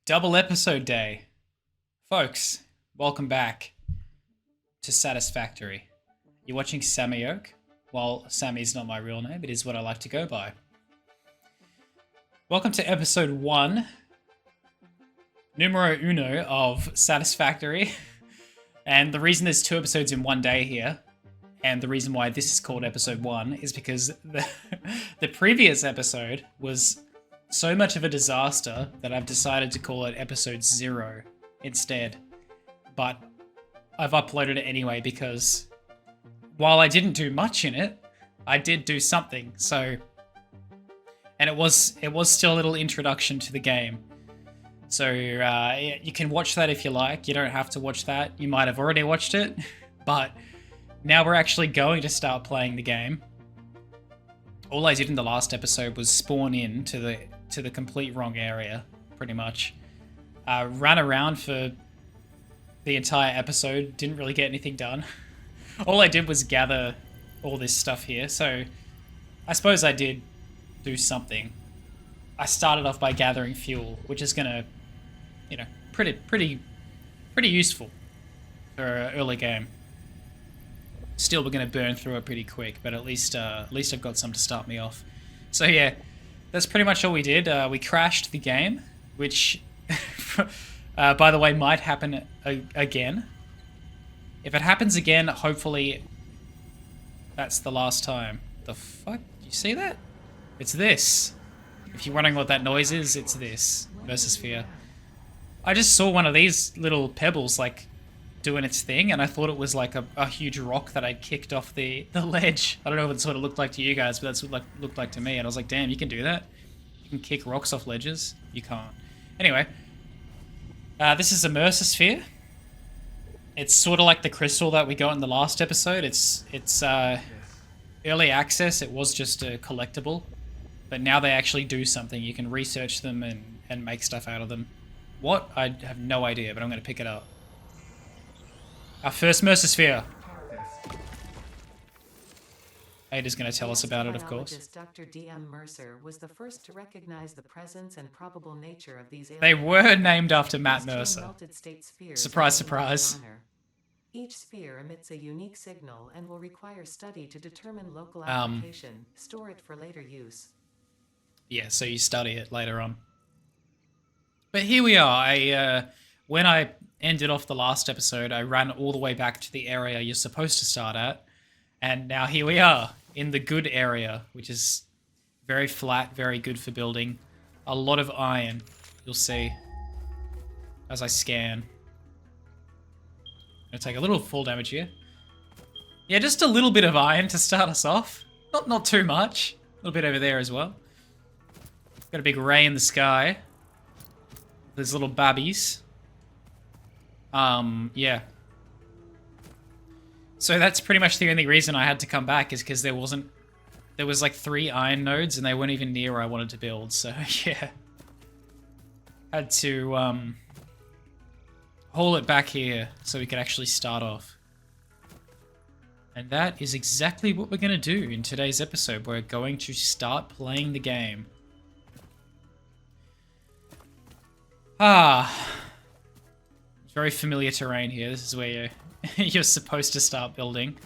Double episode day. Folks, welcome back to Satisfactory. You're watching Sammy Oak. Well, Sammy is not my real name, it is what I like to go by. Welcome to episode 1, numero uno of Satisfactory. And the reason there's 2 episodes in one day here, and the reason why this is called episode 1, is because the previous episode was so much of a disaster that I've decided to call it episode 0 instead. But I've uploaded it anyway because while I didn't do much in it, I did do something. So, and it was still a little introduction to the game. So you can watch that if you like. You don't have to watch that. You might have already watched it, but now we're actually going to start playing the game. All I did in the last episode was spawn in to the complete wrong area, pretty much. Ran around for the entire episode, didn't really get anything done. All I did was gather all this stuff here, so I suppose I did do something. I started off by gathering fuel, which is gonna, you know, pretty useful for an early game. Still, we're gonna burn through it pretty quick, but at least I've got some to start me off. So yeah, that's pretty much all we did. We crashed the game, which, by the way, might happen again. If it happens again, hopefully that's the last time. The fuck? You see that? It's this. If you're wondering what that noise is, it's this. Versosphere. I just saw one of these little pebbles, like, doing its thing, and I thought it was like a huge rock that I kicked off the ledge. I don't know what it sort of looked like to you guys, but that's what it looked like to me, and I was like, damn, you can do that? You can kick rocks off ledges? You can't. Anyway, this is a Mersosphere. It's sort of like the crystal that we got in the last episode. It's early access. It was just a collectible, but now they actually do something. You can research them and make stuff out of them. What? I have no idea, but I'm going to pick it up. Our first Mersosphere. Ada's going to tell us about it, of course. Dr. D.M. Mercer was the first to recognize the presence and probable nature of these aliens. They were named after Matt Mercer. Surprise, surprise. Each sphere emits a unique signal and will require study to determine local application. Store it for later use. Yeah, so you study it later on. But here we are. When I ended off the last episode, I ran all the way back to the area you're supposed to start at. And now here we are, in the good area, which is very flat, very good for building. A lot of iron, you'll see, as I scan. I'm gonna take a little fall damage here. Yeah, just a little bit of iron to start us off. Not too much. A little bit over there as well. Got a big ray in the sky. There's little babbies. Yeah. So that's pretty much the only reason I had to come back, is because there was like 3 iron nodes and they weren't even near where I wanted to build, so yeah. Had to, haul it back here so we could actually start off. And that is exactly what we're gonna do in today's episode. We're going to start playing the game. It's very familiar terrain here. This is where you're supposed to start building.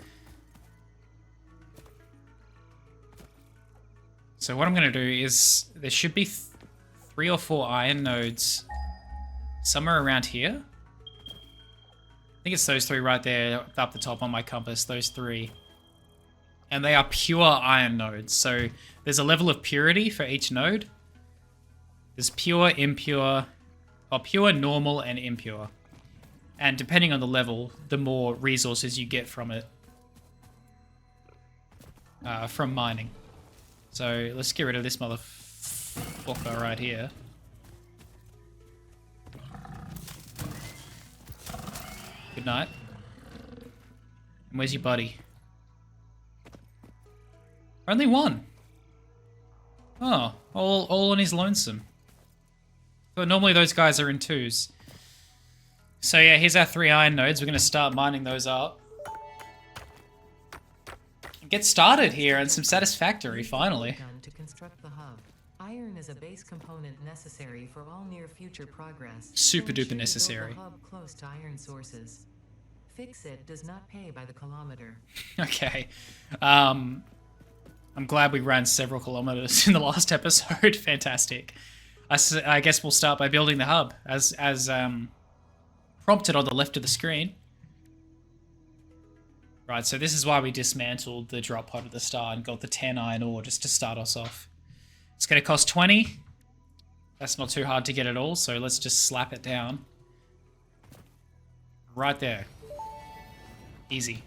So what I'm going to do is, there should be 3 or 4 iron nodes somewhere around here. I think it's those 3 right there up the top on my compass, those 3. And they are pure iron nodes. So there's a level of purity for each node. There's pure, impure, or pure, normal, and impure. And depending on the level, the more resources you get from it. From mining. So let's get rid of this motherfucker right here. Good night. And where's your buddy? Only 1. Oh, all on his lonesome. But normally those guys are in 2s. So yeah, here's our 3 iron nodes. We're going to start mining those up. Get started here on some Satisfactory, finally. To construct the hub. Iron is a base component necessary for all near future progress. Super so duper ensure you build necessary. a hub close to iron sources. Fix it does not pay by the kilometer. Okay. I'm glad we ran several kilometers in the last episode. Fantastic. I guess we'll start by building the hub as prompted on the left of the screen. Right, so this is why we dismantled the drop pod at the start and got the 10 iron ore just to start us off. It's going to cost 20. That's not too hard to get at all, so let's just slap it down. Right there. Easy.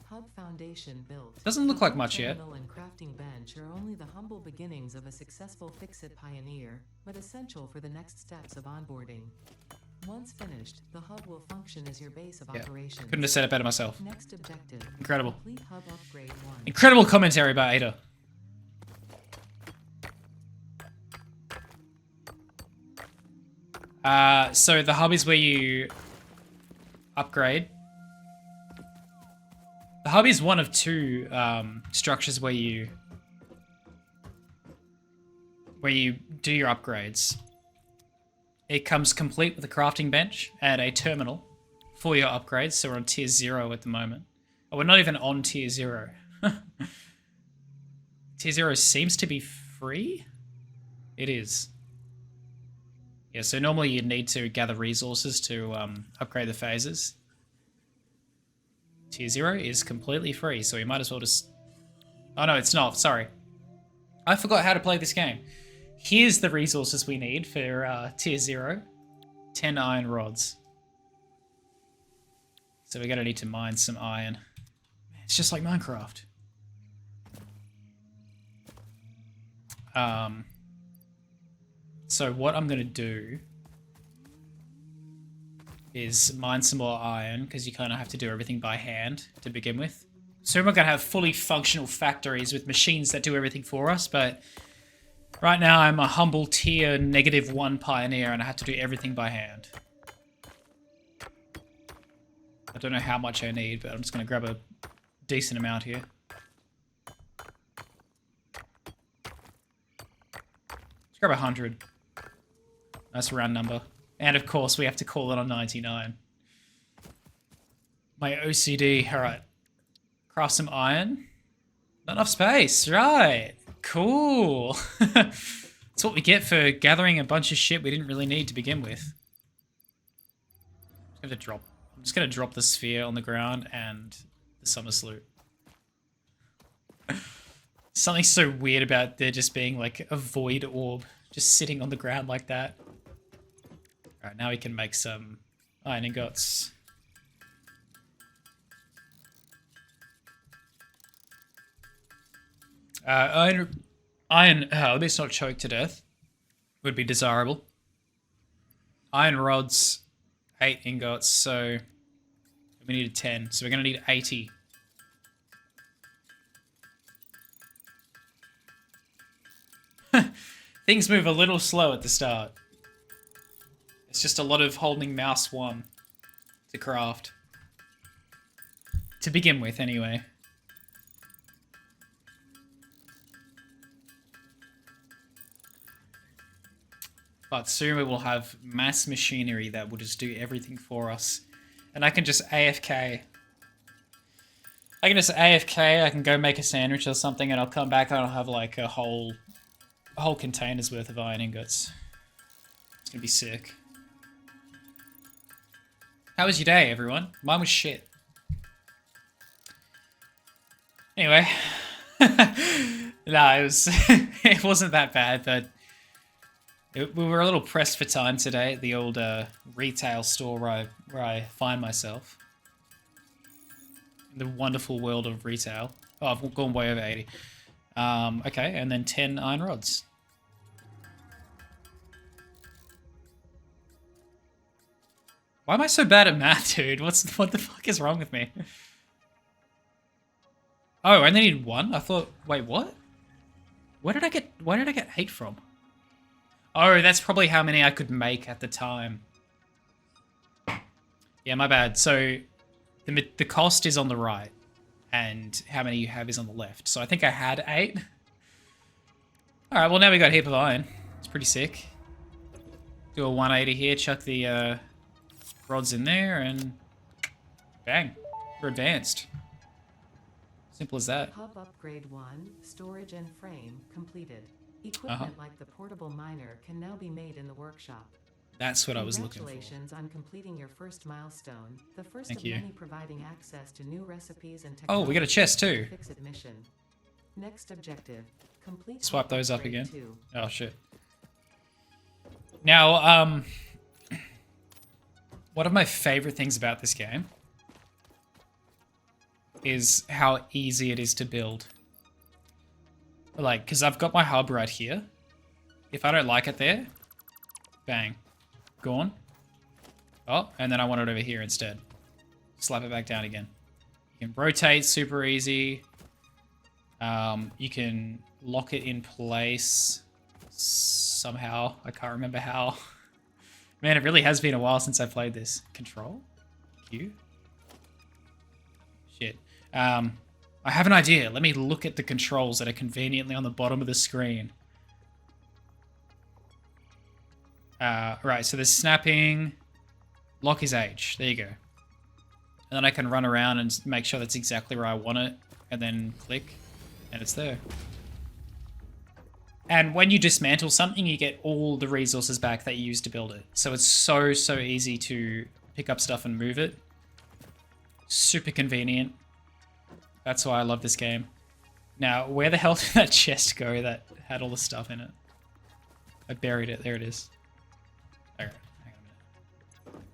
Hub foundation built. Doesn't look like much yet. Terminal and crafting bench are only the humble beginnings of a successful fix-it pioneer, but essential for the next steps of onboarding. Once finished, the hub will function as your base of operations. Couldn't have said it better myself. Next objective. Incredible. Complete hub upgrade 1. Incredible commentary by Ada. So the hub is where you upgrade. The hub is one of two structures where you do your upgrades. It comes complete with a crafting bench and a terminal for your upgrades. So we're on tier 0 at the moment. Oh, we're not even on tier 0. Tier 0 seems to be free? It is. Yeah, so normally you'd need to gather resources to upgrade the phases. Tier 0 is completely free, so we might as well just... Oh no, it's not, sorry. I forgot how to play this game. Here's the resources we need for tier 0. 10 iron rods. So we're going to need to mine some iron. It's just like Minecraft. So what I'm going to do is mine some more iron, because you kind of have to do everything by hand to begin with. So we're not going to have fully functional factories with machines that do everything for us, but right now I'm a humble tier -1 pioneer and I have to do everything by hand. I don't know how much I need, but I'm just going to grab a decent amount here. Let's grab 100. Nice round number. And of course, we have to call it on 99. My OCD. Alright. Craft some iron. Not enough space. Right. Cool. That's what we get for gathering a bunch of shit we didn't really need to begin with. I'm just going to drop the sphere on the ground and the summer salute. Something so weird about there just being like a void orb just sitting on the ground like that. Alright, now we can make some iron ingots. Iron, let me not choke to death. Would be desirable. Iron rods, 8 ingots, so we needed 10, so we're going to need 80. Things move a little slow at the start. It's just a lot of holding mouse 1 to craft. To begin with, anyway. But soon we will have mass machinery that will just do everything for us. And I can just AFK. I can just AFK, I can go make a sandwich or something, and I'll come back and I'll have like a whole container's worth of iron ingots. It's gonna be sick. How was your day, everyone? Mine was shit. Anyway. No, it wasn't that bad, but we were a little pressed for time today at the old retail store where I find myself. In the wonderful world of retail. Oh, I've gone way over 80. Okay, and then 10 iron rods. Why am I so bad at math, dude? What the fuck is wrong with me? Oh, I only need 1? I thought, wait, what? Where did I get 8 from? Oh, that's probably how many I could make at the time. Yeah, my bad. So the cost is on the right, and how many you have is on the left. So I think I had 8. Alright, well now we got a heap of iron. It's pretty sick. Do a 180 here, chuck the rods in there, and bang. We're advanced. Simple as that. Hub upgrade 1, storage and frame completed. Equipment like the portable miner can now be made in the workshop. That's what I was looking for. Congratulations on completing your first milestone, the first Thank of you. many providing access to new recipes and Oh, we got a chest too. Fix-It mission. Next objective, complete. Swipe hub those up upgrade again. 2. Oh shit. Now, one of my favorite things about this game is how easy it is to build. Like, because I've got my hub right here. If I don't like it there, bang, gone. Oh, and then I want it over here instead. Slap it back down again. You can rotate super easy. You can lock it in place somehow. I can't remember how. Man, it really has been a while since I played this. Control? Q? Shit. I have an idea. Let me look at the controls that are conveniently on the bottom of the screen. Right, so there's snapping. Lock is H. There you go. And then I can run around and make sure that's exactly where I want it. And then click. And it's there. And when you dismantle something, you get all the resources back that you used to build it. So it's so easy to pick up stuff and move it. Super convenient. That's why I love this game. Now, where the hell did that chest go that had all the stuff in it? I buried it. There it is. Alright, hang on a minute.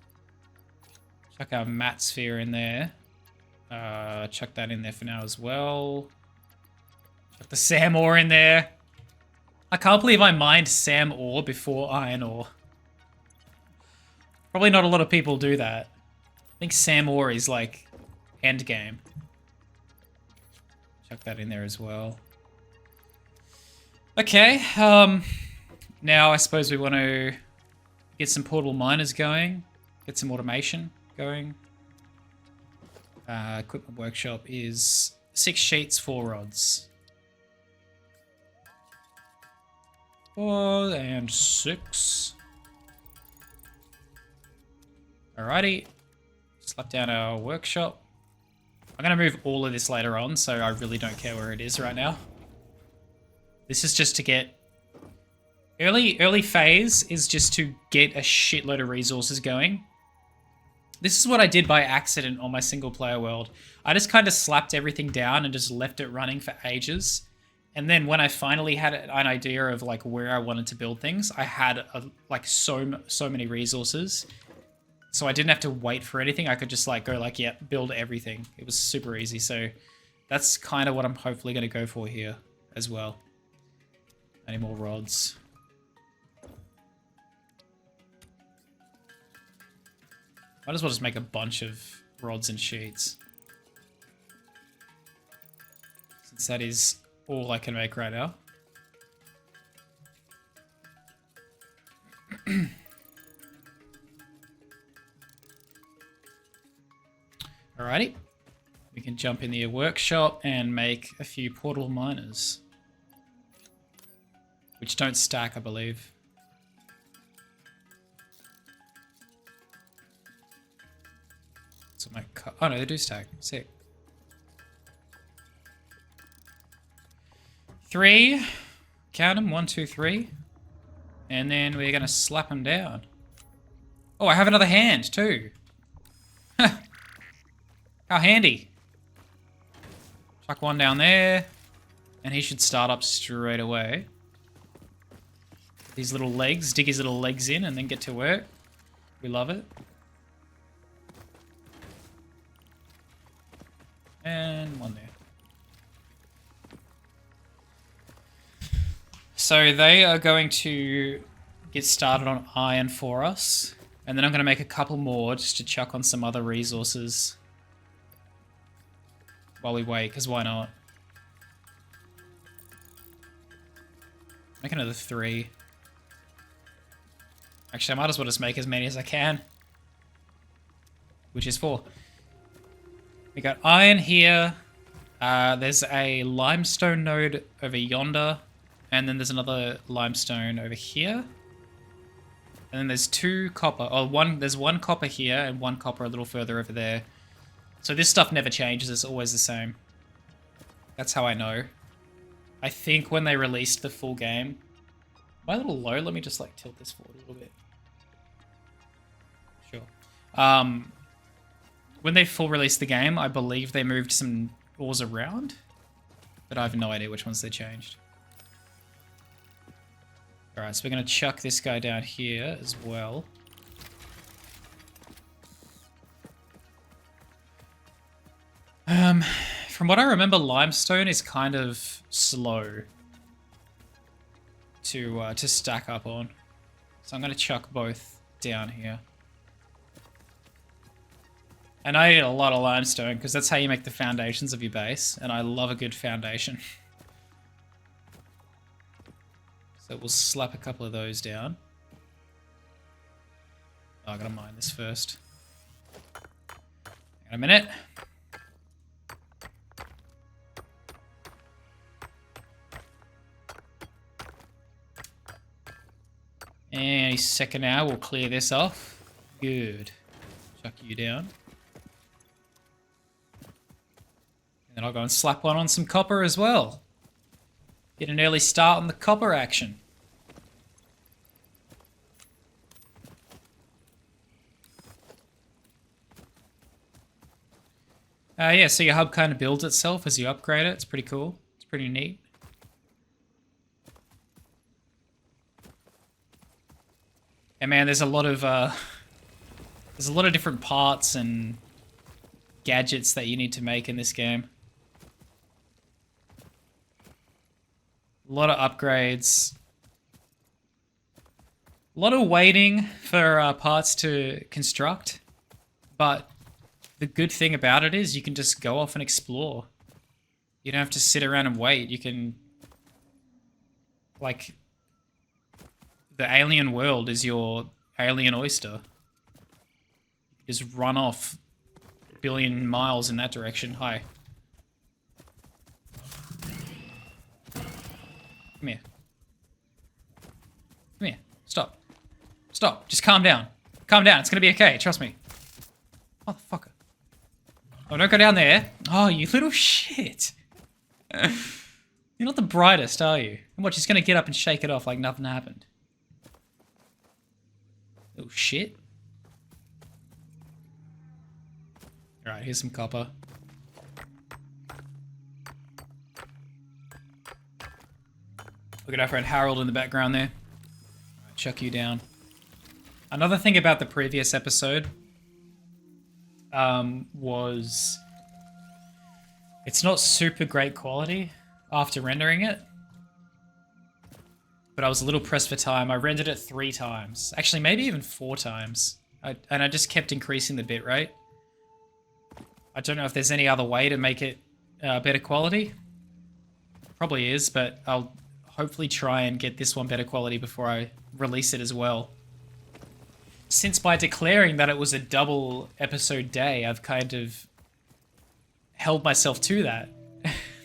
Chuck our mat sphere in there. Chuck that in there for now as well. Chuck the Sam ore in there. I can't believe I mined Sam ore before iron ore. Probably not a lot of people do that. I think Sam ore is like end game. Chuck that in there as well. Okay, now I suppose we want to get some portable miners going, get some automation going. Equipment workshop is 6 sheets, 4 rods. 4 and 6. Alrighty. Slap down our workshop. I'm going to move all of this later on, so I really don't care where it is right now. This is just to get... Early phase is just to get a shitload of resources going. This is what I did by accident on my single player world. I just kind of slapped everything down and just left it running for ages. And then when I finally had an idea of like where I wanted to build things, I had like so many resources. So I didn't have to wait for anything. I could just like go like, yeah, build everything. It was super easy. So that's kind of what I'm hopefully going to go for here as well. Any more rods? Might as well just make a bunch of rods and sheets. Since that is all I can make right now. Alrighty. We can jump in the workshop and make a few portable miners. Which don't stack, I believe. So my oh no, they do stack. Sick. 3. Count them. 1, 2, 3. And then we're going to slap them down. Oh, I have another hand too. How handy. Chuck one down there. And he should start up straight away. These little legs. Dig his little legs in and then get to work. We love it. And one there. So they are going to get started on iron for us. And then I'm going to make a couple more just to chuck on some other resources. While we wait, because why not? Make another 3. Actually, I might as well just make as many as I can. Which is 4. We got iron here. There's a limestone node over yonder. and then there's another limestone over here. And then there's 2 copper. Oh, there's 1 copper here and 1 copper a little further over there. So this stuff never changes. It's always the same. That's how I know. I think when they released the full game... Am I a little low? Let me just like tilt this forward a little bit. Sure. When they full released the game, I believe they moved some ores around. But I have no idea which ones they changed. Alright, so we're going to chuck this guy down here as well. From what I remember, limestone is kind of slow to stack up on. So I'm going to chuck both down here. And I need a lot of limestone because that's how you make the foundations of your base. And I love a good foundation. So we'll slap a couple of those down. Oh, I gotta mine this first. Hang on a minute. Any second now, we'll clear this off. Good. Chuck you down. And then I'll go and slap one on some copper as well. Get an early start on the copper action. Yeah, so your hub kind of builds itself as you upgrade it. It's pretty cool. It's pretty neat. And man, there's a lot of different parts and gadgets that you need to make in this game. A lot of upgrades. A lot of waiting for parts to construct. But the good thing about it is you can just go off and explore. You don't have to sit around and wait. You can... Like... The alien world is your alien oyster. You just run off a billion miles in that direction. Hi. Come here. Come here. Stop. Stop. Just calm down. Calm down. It's gonna be okay. Trust me. Motherfucker. Oh, don't go down there. Oh, you little shit. You're not the brightest, are you? And what, she's gonna get up and shake it off like nothing happened. Oh, shit. Alright, here's some copper. Look at our friend Harold in the background there. Right, chuck you down. Another thing about the previous episode was it's not super great quality after rendering it. But I was a little pressed for time. I rendered it 3 times. Actually, maybe even 4 times. And I just kept increasing the bitrate. I don't know if there's any other way to make it better quality. Probably is, but I'll hopefully try and get this one better quality before I release it as well. Since by declaring that it was a double episode day, I've kind of held myself to that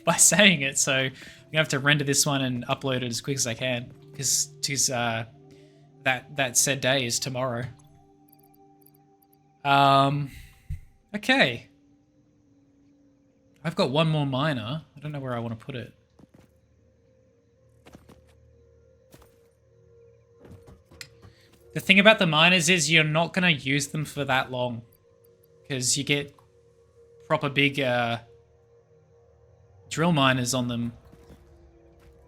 by saying it. So I'm gonna have to render this one and upload it as quick as I can, because that said day is tomorrow. Okay. I've got one more miner. I don't know where I want to put it. The thing about the miners is you're not going to use them for that long, because you get proper big drill miners on them.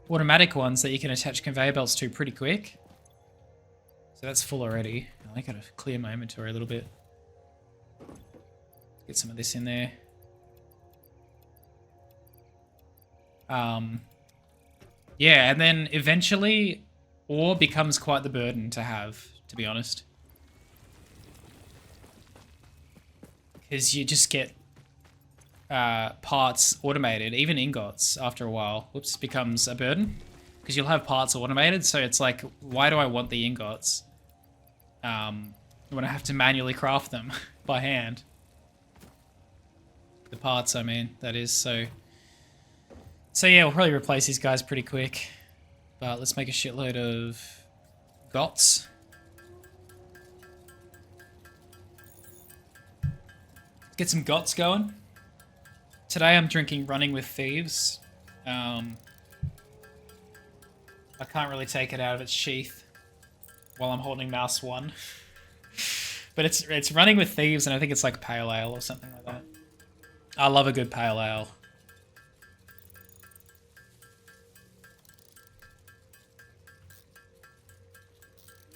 Automatic ones that you can attach conveyor belts to pretty quick. So that's full already. I gotta clear my inventory a little bit. Get some of this in there. Yeah, and then eventually ore becomes quite the burden to have, to be honest. Because you just get parts automated, even ingots after a while. Whoops, becomes a burden. Because you'll have parts automated, so it's like, why do I want the ingots? When I have to manually craft them by hand. The parts, I mean, that is, so... So yeah, we'll probably replace these guys pretty quick. But let's make a shitload of GOTS. Get some GOTS going. Today I'm drinking Running with Thieves. I can't really take it out of its sheath while I'm holding mouse 1. But it's Running with Thieves, and I think it's like pale ale or something like that. I love a good pale ale.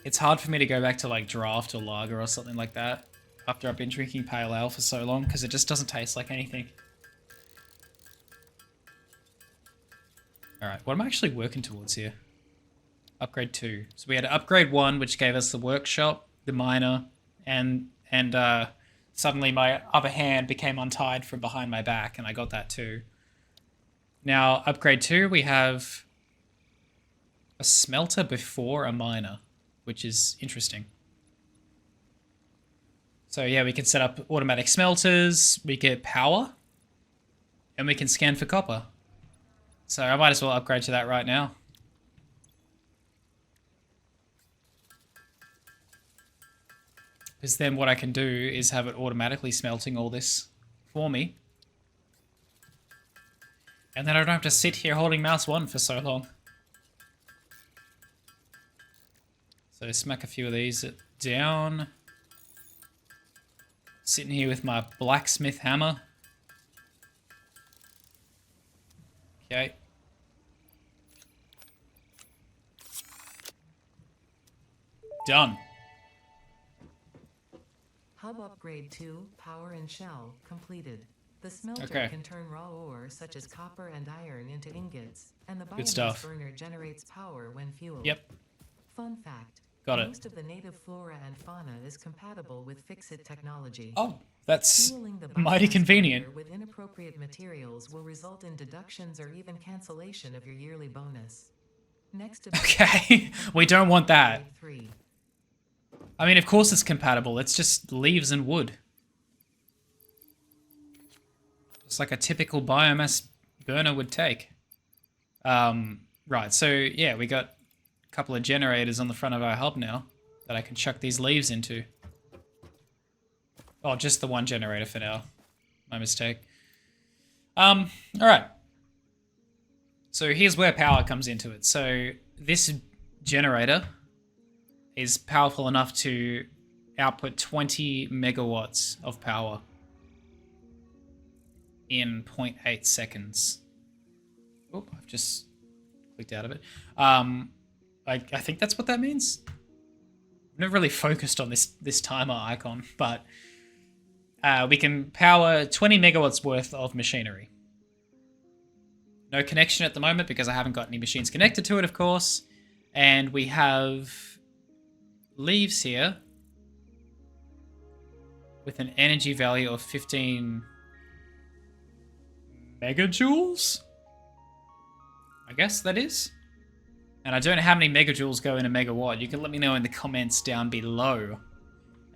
It's hard for me to go back to like draft or lager or something like that after I've been drinking pale ale for so long, because it just doesn't taste like anything. Alright, what am I actually working towards here? Upgrade 2. So we had upgrade 1, which gave us the workshop, the miner, and suddenly my other hand became untied from behind my back, and I got that too. Now, upgrade 2, we have a smelter before a miner, which is interesting. So yeah, we can set up automatic smelters, we get power, and we can scan for copper. So I might as well upgrade to that right now. Because then what I can do is have it automatically smelting all this for me. And then I don't have to sit here holding mouse 1 for so long. So smack a few of these down. Sitting here with my blacksmith hammer. Okay. Done. Hub upgrade 2, power and shell, completed. The smelter Okay. can turn raw ore such as copper and iron into ingots, and the Good biomass stuff. burner generates power when fueled. Yep. Fun fact. Got it. Most of the native flora and fauna is compatible with Fix-It technology. Oh, that's Fueling the mighty biomass convenient. burner with inappropriate materials will result in deductions or even cancellation of your yearly bonus. Next to Okay, we don't want that. upgrade 3. I mean, of course it's compatible. It's just leaves and wood. Just like a typical biomass burner would take. Right, so yeah, we got a couple of generators on the front of our hub now that I can chuck these leaves into. Oh, just the one generator for now. My mistake. Alright. So here's where power comes into it. So this generator is powerful enough to output 20 megawatts of power in 0.8 seconds. Oh, I've just clicked out of it. I think that's what that means. I've never really focused on this timer icon, but we can power 20 megawatts worth of machinery. No connection at the moment because I haven't got any machines connected to it, of course. And we have leaves here with an energy value of 15 megajoules? I guess that is. And I don't know how many megajoules go in a megawatt. You can let me know in the comments down below.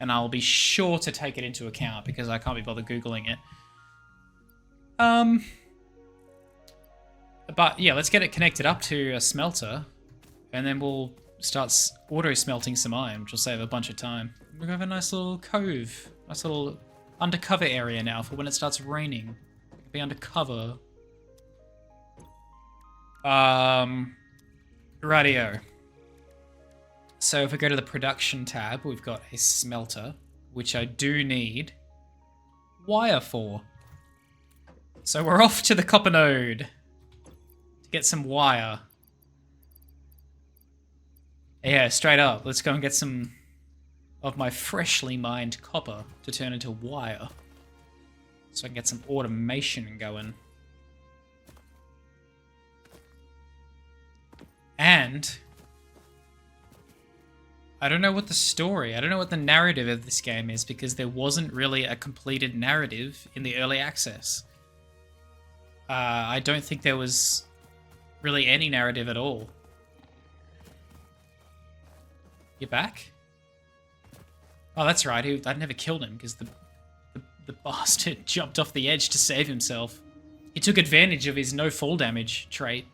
And I'll be sure to take it into account because I can't be bothered Googling it. But yeah, let's get it connected up to a smelter. And then we'll start auto-smelting some iron, which will save a bunch of time. We have a nice little cove. Nice little undercover area now for when it starts raining. We can be undercover. Radio. So if we go to the production tab, we've got a smelter, which I do need wire for. So we're off to the copper node to get some wire. Yeah, straight up. Let's go and get some of my freshly mined copper to turn into wire. So I can get some automation going. And I don't know what I don't know what the narrative of this game is because there wasn't really a completed narrative in the early access. I don't think there was really any narrative at all. You're back? Oh, that's right. I'd never killed him because the bastard jumped off the edge to save himself. He took advantage of his no fall damage trait.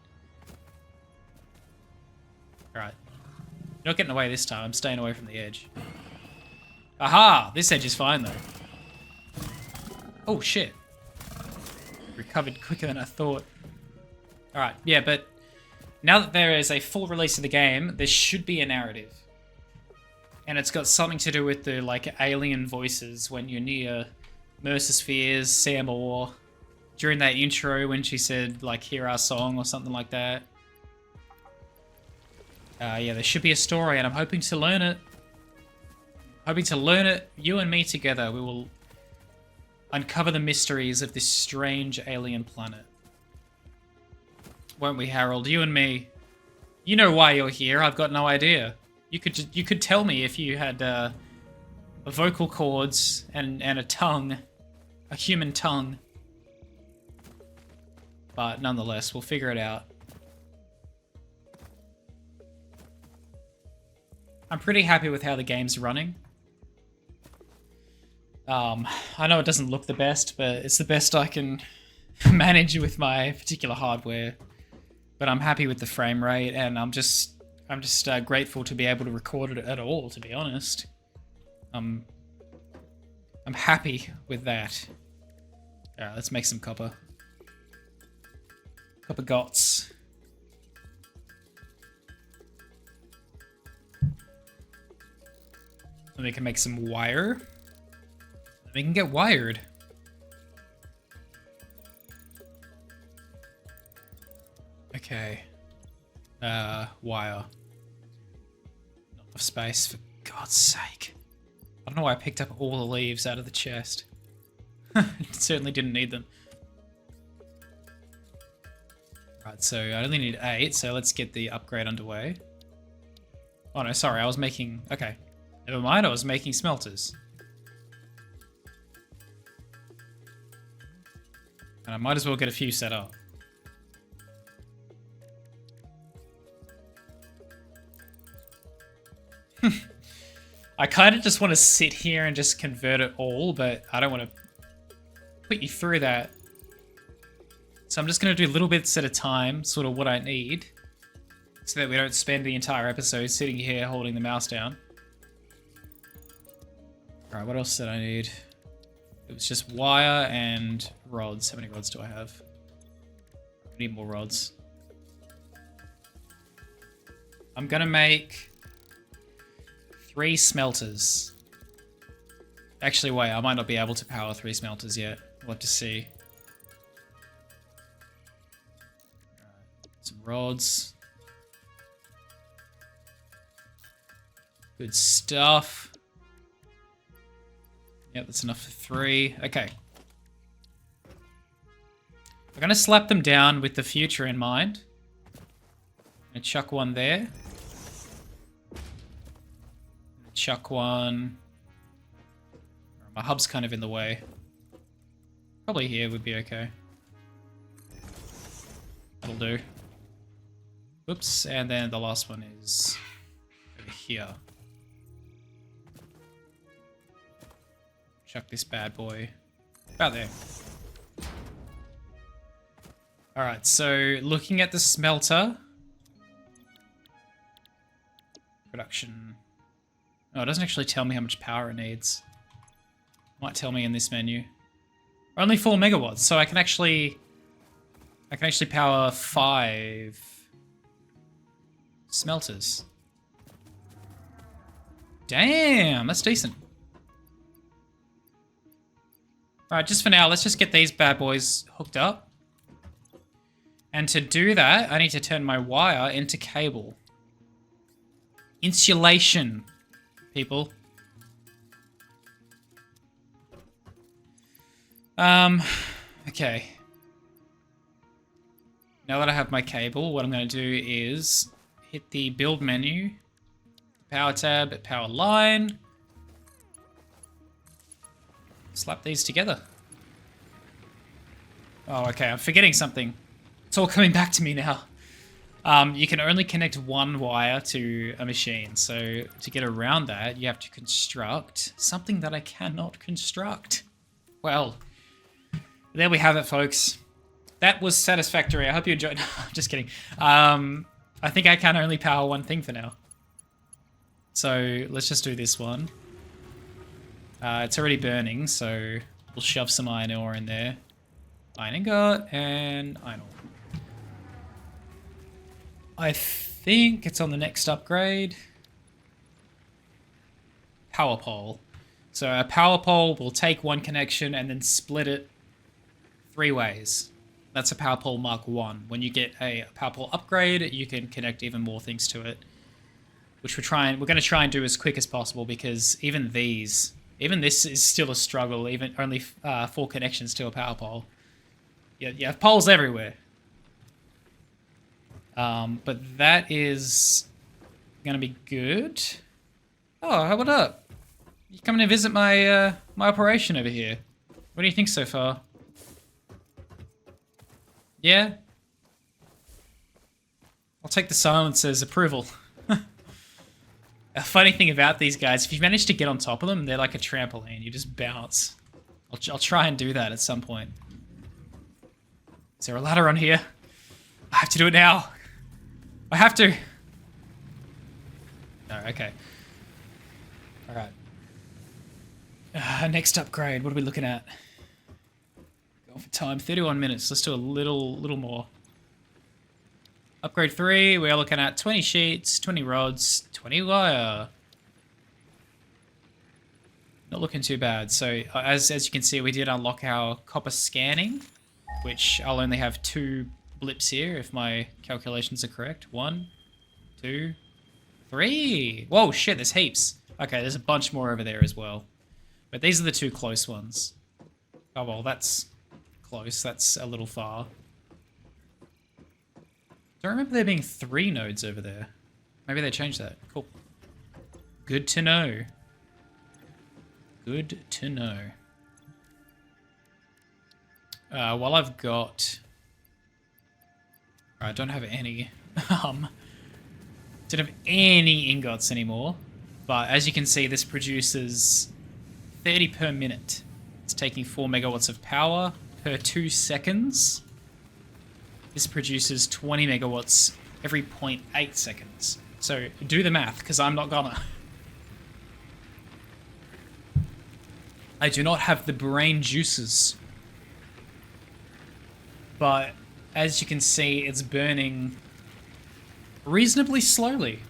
You're not getting away this time. I'm staying away from the edge. Aha! This edge is fine, though. Oh, shit. Recovered quicker than I thought. Alright, yeah, but now that there is a full release of the game, there should be a narrative. And it's got something to do with the, like, alien voices when you're near Mercer Spheres, Sam Orr. During that intro when she said, like, hear our song or something like that. Yeah, there should be a story, and I'm hoping to learn it. Hoping to learn it, you and me together. We will uncover the mysteries of this strange alien planet. Won't we, Harold? You and me. You know why you're here. I've got no idea. You could tell me if you had vocal cords and a tongue, a human tongue. But nonetheless, we'll figure it out. I'm pretty happy with how the game's running. I know it doesn't look the best, but it's the best I can manage with my particular hardware. But I'm happy with the frame rate, and I'm just grateful to be able to record it at all, to be honest. I'm happy with that. Alright, let's make some copper. Copper gots. And we can make some wire. We can get wired. Okay. Wire. Not enough space, for God's sake. I don't know why I picked up all the leaves out of the chest. Certainly didn't need them. Right, so I only need 8, so let's get the upgrade underway. Oh no, sorry, I was making... Okay. Never mind, I was making smelters. And I might as well get a few set up. I kind of just want to sit here and just convert it all, but I don't want to put you through that. So I'm just going to do little bits at a time, sort of what I need, so that we don't spend the entire episode sitting here holding the mouse down. Alright, what else did I need? It was just wire and rods. How many rods do I have? I need more rods. I'm going to make 3 smelters. Actually, wait, I might not be able to power 3 smelters yet. We'll have to see. Some rods. Good stuff. Yep, that's enough for 3. Okay. We're going to slap them down with the future in mind. And chuck one there. Chuck one. My hub's kind of in the way. Probably here would be okay. That'll do. Oops, and then the last one is over here. Chuck this bad boy about there. Alright, so looking at the smelter. Production. Oh, it doesn't actually tell me how much power it needs. Might tell me in this menu. Only 4 megawatts, so I can actually power 5 smelters. Damn, that's decent. Alright, just for now, let's just get these bad boys hooked up. And to do that, I need to turn my wire into cable. Insulation, people. Okay. Now that I have my cable, what I'm going to do is hit the build menu, power tab, power line, slap these together. Oh, okay, I'm forgetting something. It's all coming back to me now. You can only connect one wire to a machine, so to get around that, you have to construct something that I cannot construct. Well, there we have it, folks. That was Satisfactory. I hope you enjoyed. Just kidding. I think I can only power one thing for now. So let's just do this one. It's already burning, so we'll shove some iron ore in there. Iron ingot and iron ore. I think it's on the next upgrade. Power pole. So a power pole will take one connection and then split it 3 ways. That's a power pole Mark 1. When you get a power pole upgrade, you can connect even more things to it. Which we're going to try and do as quick as possible, because even this is still a struggle, even only 4 connections to a power pole. You have poles everywhere. But that is going to be good. Oh, how about up? You coming to visit my my operation over here? What do you think so far? Yeah? I'll take the silence as approval. A funny thing about these guys, if you manage to get on top of them, they're like a trampoline. You just bounce. I'll try and do that at some point. Is there a ladder on here? I have to do it now. I have to. No, okay. Alright. Next upgrade, what are we looking at? Go for time, 31 minutes. Let's do a little more. Upgrade 3, we are looking at 20 sheets, 20 rods, 20 wire. Not looking too bad. So as you can see, we did unlock our copper scanning, which I'll only have 2 blips here if my calculations are correct. 1, 2, 3. Whoa, shit, there's heaps. Okay, there's a bunch more over there as well. But these are the 2 close ones. Oh, well, that's close. That's a little far. Don't remember there being 3 nodes over there. Maybe they changed that. Cool. Good to know. Good to know. While I've got... I don't have any... don't have any ingots anymore. But as you can see, this produces 30 per minute. It's taking 4 megawatts of power per 2 seconds. This produces 20 megawatts every 0.8 seconds. So do the math, because I'm not gonna. I do not have the brain juices. But as you can see, it's burning reasonably slowly.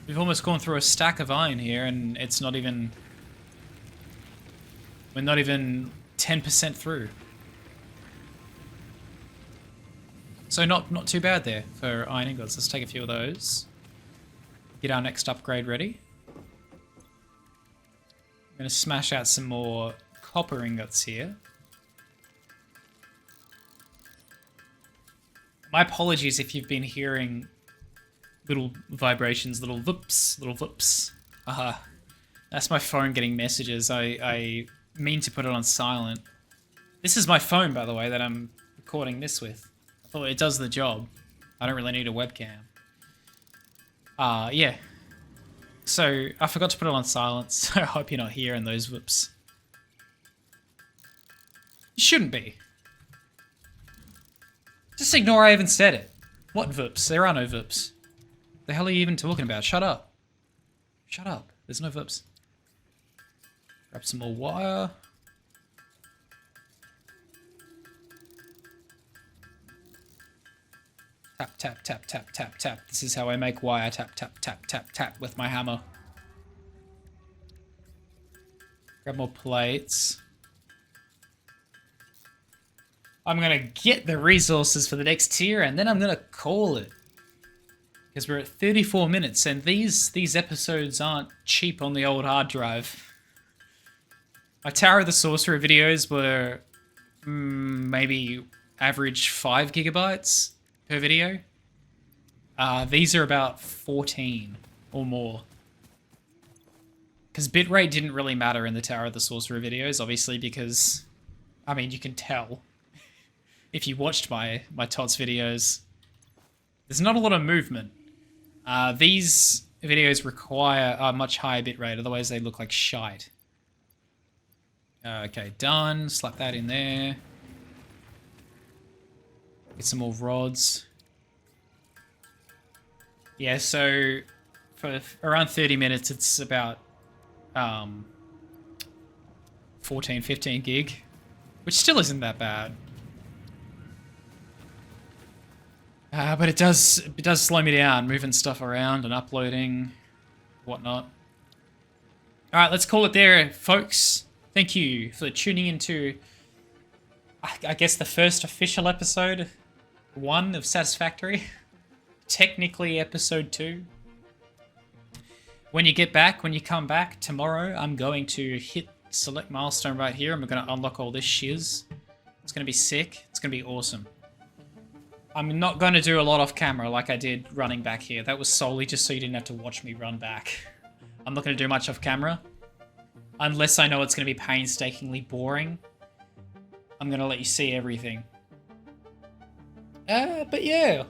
We've almost gone through a stack of iron here, and it's not even... We're not even 10% through. So not too bad there for iron ingots. Let's take a few of those. Get our next upgrade ready. I'm going to smash out some more copper ingots here. My apologies if you've been hearing little vibrations, little whoops, little whoops. That's my phone getting messages. I mean to put it on silent. This is my phone, by the way, that I'm recording this with. I thought it does the job. I don't really need a webcam. Yeah. So, I forgot to put it on silent, so I hope you're not hearing those whoops. You shouldn't be. Just ignore I even said it. What whoops? There are no whoops. The hell are you even talking about? Shut up. Shut up. There's no whoops. Grab some more wire. Tap, tap, tap, tap, tap, tap. This is how I make wire. Tap, tap, tap, tap, tap with my hammer. Grab more plates. I'm gonna get the resources for the next tier, and then I'm gonna call it. Because we're at 34 minutes, and these episodes aren't cheap on the old hard drive. My Tower of the Sorcerer videos were maybe average 5 gigabytes per video. These are about 14 or more. Because bitrate didn't really matter in the Tower of the Sorcerer videos, obviously, because, I mean, you can tell if you watched my ToTS videos. There's not a lot of movement. These videos require a much higher bitrate, otherwise they look like shite. Okay, done. Slap that in there. Get some more rods. Yeah, so for around 30 minutes, it's about 14, 15 gig, which still isn't that bad. But it does slow me down, moving stuff around and uploading, whatnot. All right, let's call it there, folks. Thank you for tuning into, I guess, the first official episode 1 of Satisfactory. Technically episode 2. When you come back tomorrow, I'm going to hit select milestone right here and we're going to unlock all this shiz. It's going to be sick. It's going to be awesome. I'm not going to do a lot off camera like I did running back here. That was solely just so you didn't have to watch me run back. I'm not going to do much off camera. Unless I know it's going to be painstakingly boring. I'm going to let you see everything. But yeah.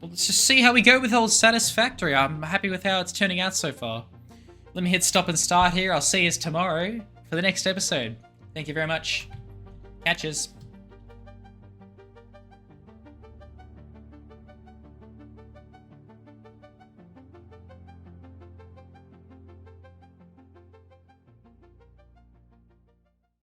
Let's just see how we go with old Satisfactory. I'm happy with how it's turning out so far. Let me hit stop and start here. I'll see you tomorrow for the next episode. Thank you very much. Catches.